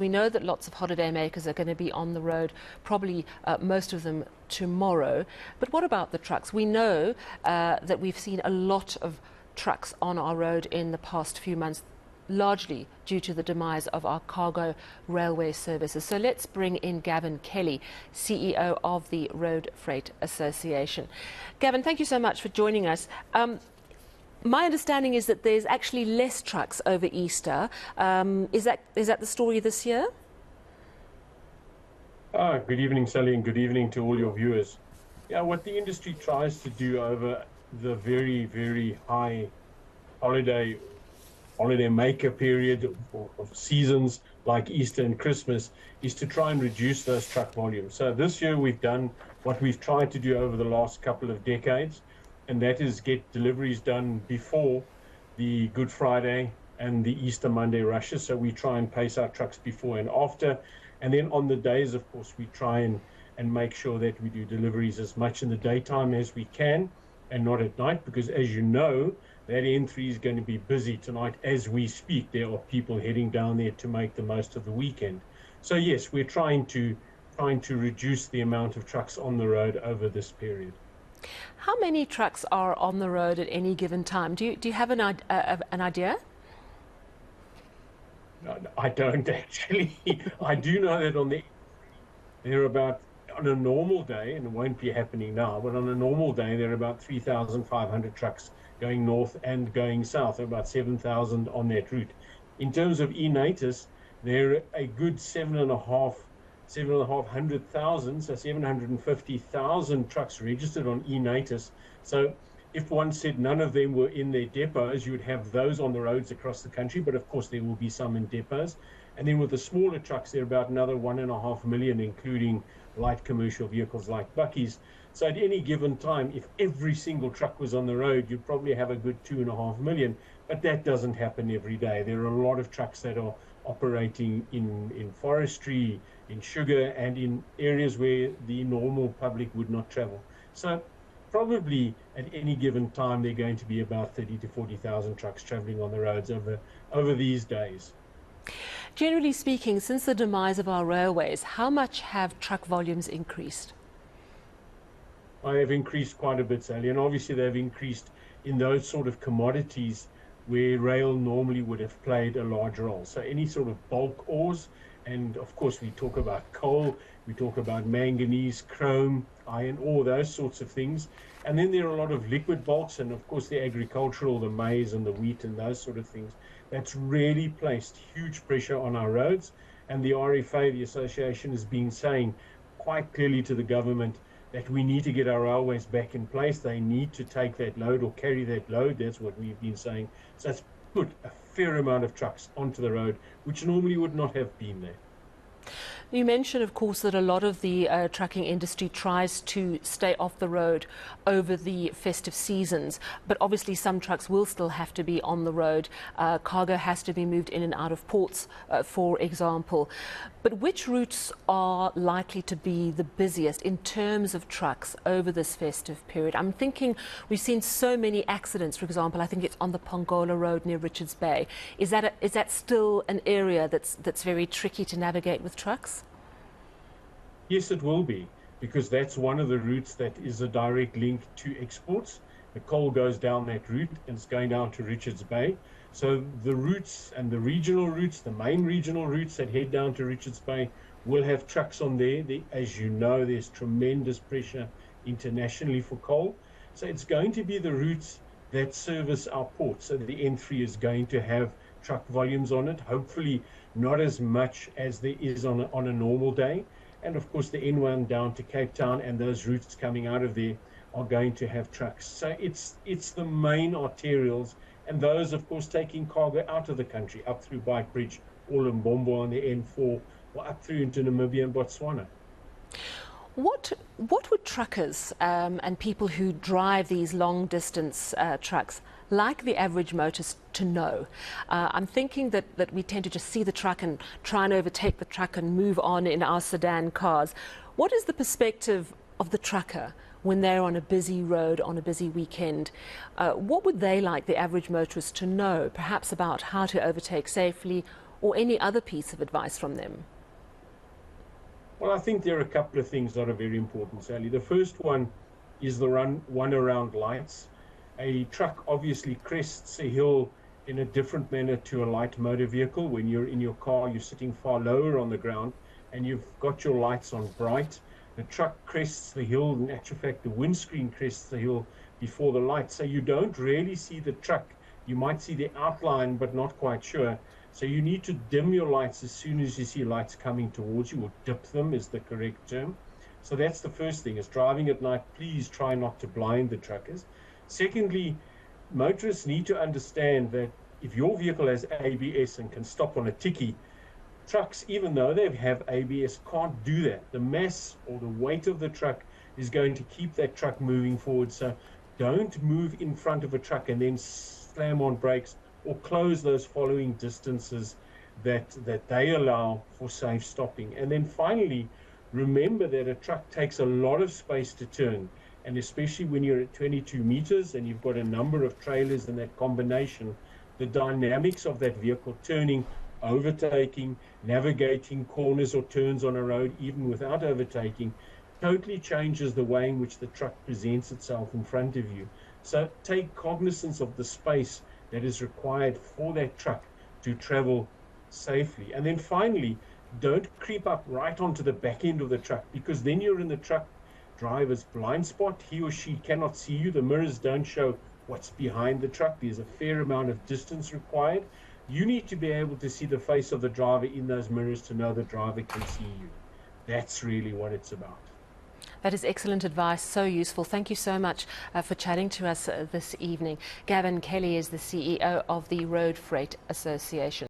We know that lots of holidaymakers are going to be on the road, probably most of them tomorrow. But what about the trucks? We know that we've seen a lot of trucks on our road in the past few months, largely due to the demise of our cargo railway services. So let's bring in Gavin Kelly, CEO of the Road Freight Association. Gavin, thank you so much for joining us. My understanding is that there's actually less trucks over Easter. Is that the story this year? Good evening, Sally, and good evening to all your viewers. Yeah, what the industry tries to do over the very, very high holiday maker period of seasons like Easter and Christmas is to try and reduce those truck volumes. So this year we've done what we've tried to do over the last couple of decades, and that is get deliveries done before the Good Friday and the Easter Monday rushes. So we try and pace our trucks before and after. And then on the days, of course, we try and make sure that we do deliveries as much in the daytime as we can and not at night, because as you know, that N3 is going to be busy tonight as we speak. There are people heading down there to make the most of the weekend. So yes, we're trying to reduce the amount of trucks on the road over this period. How many trucks are on the road at any given time? Do you have an idea? No, I don't actually. I do know that there are about, on a normal day, and it won't be happening now, but on a normal day, there are about 3,500 trucks going north and going south, about 7,000 on that route. In terms of eNatus, there are a good 7,500,000, so 750,000 trucks registered on eNatus. So if one said none of them were in their depots, you would have those on the roads across the country, but of course there will be some in depots. And then with the smaller trucks, there are about another 1.5 million, including light commercial vehicles like buckies. So at any given time, if every single truck was on the road, you'd probably have a good 2.5 million, but that doesn't happen every day. There are a lot of trucks that are operating in forestry, in sugar, and in areas where the normal public would not travel. So probably at any given time, there are going to be about 30 to 40,000 trucks traveling on the roads over these days. Generally speaking, since the demise of our railways, how much have truck volumes increased? I have increased quite a bit, Sally, and obviously they've increased in those sort of commodities where rail normally would have played a large role. So any sort of bulk ores, and of course we talk about coal, we talk about manganese, chrome, iron ore, those sorts of things. And then there are a lot of liquid bulks, and of course the agricultural, the maize and the wheat and those sort of things. That's really placed huge pressure on our roads. And the RFA, the association, has been saying quite clearly to the government that we need to get our railways back in place. They need to take that load or carry that load. That's what we've been saying. So that's put a fair amount of trucks onto the road, which normally would not have been there. You mentioned, of course, that a lot of the trucking industry tries to stay off the road over the festive seasons, but obviously some trucks will still have to be on the road. Cargo has to be moved in and out of ports, for example. But which routes are likely to be the busiest in terms of trucks over this festive period? I'm thinking we've seen so many accidents, for example. I think it's on the Pongola Road near Richards Bay. Is that still an area that's very tricky to navigate with trucks? Yes, it will be, because that's one of the routes that is a direct link to exports. The coal goes down that route and it's going down to Richards Bay. So the routes and the regional routes, the main regional routes that head down to Richards Bay will have trucks on there. As you know, there's tremendous pressure internationally for coal. So it's going to be the routes that service our ports. So the N3 is going to have truck volumes on it, hopefully not as much as there is on a normal day. And of course, the N1 down to Cape Town and those routes coming out of there are going to have trucks. So it's the main arterials, and those, of course, taking cargo out of the country, up through Bike Bridge, all in Mbombo on the N4, or up through into Namibia and Botswana. What would truckers and people who drive these long-distance trucks, like the average motorist, to know? I'm thinking that we tend to just see the truck and try and overtake the truck and move on in our sedan cars. What is the perspective of the trucker when they're on a busy road, on a busy weekend? What would they like the average motorist to know, perhaps about how to overtake safely or any other piece of advice from them? Well, I think there are a couple of things that are very important, Sally. The first one is the one around lights. A truck obviously crests a hill in a different manner to a light motor vehicle. When you're in your car, you're sitting far lower on the ground and you've got your lights on bright. The truck crests the hill. In actual fact, the windscreen crests the hill before the light. So you don't really see the truck. You might see the outline, but not quite sure. So you need to dim your lights as soon as you see lights coming towards you, or dip them is the correct term. So that's the first thing, is driving at night, please try not to blind the truckers. Secondly, motorists need to understand that if your vehicle has ABS and can stop on a tickie, trucks, even though they have ABS, can't do that. The mass or the weight of the truck is going to keep that truck moving forward. So don't move in front of a truck and then slam on brakes or close those following distances that they allow for safe stopping. And then finally, remember that a truck takes a lot of space to turn, and especially when you're at 22 meters and you've got a number of trailers in that combination, the dynamics of that vehicle turning, overtaking, navigating corners or turns on a road, even without overtaking, totally changes the way in which the truck presents itself in front of you. So take cognizance of the space that is required for that truck to travel safely. And then finally, don't creep up right onto the back end of the truck, because then you're in the truck driver's blind spot. He or she cannot see you. The mirrors don't show what's behind the truck. There's a fair amount of distance required. You need to be able to see the face of the driver in those mirrors to know the driver can see you. That's really what it's about. That is excellent advice, so useful. Thank you so much for chatting to us this evening. Gavin Kelly is the CEO of the Road Freight Association.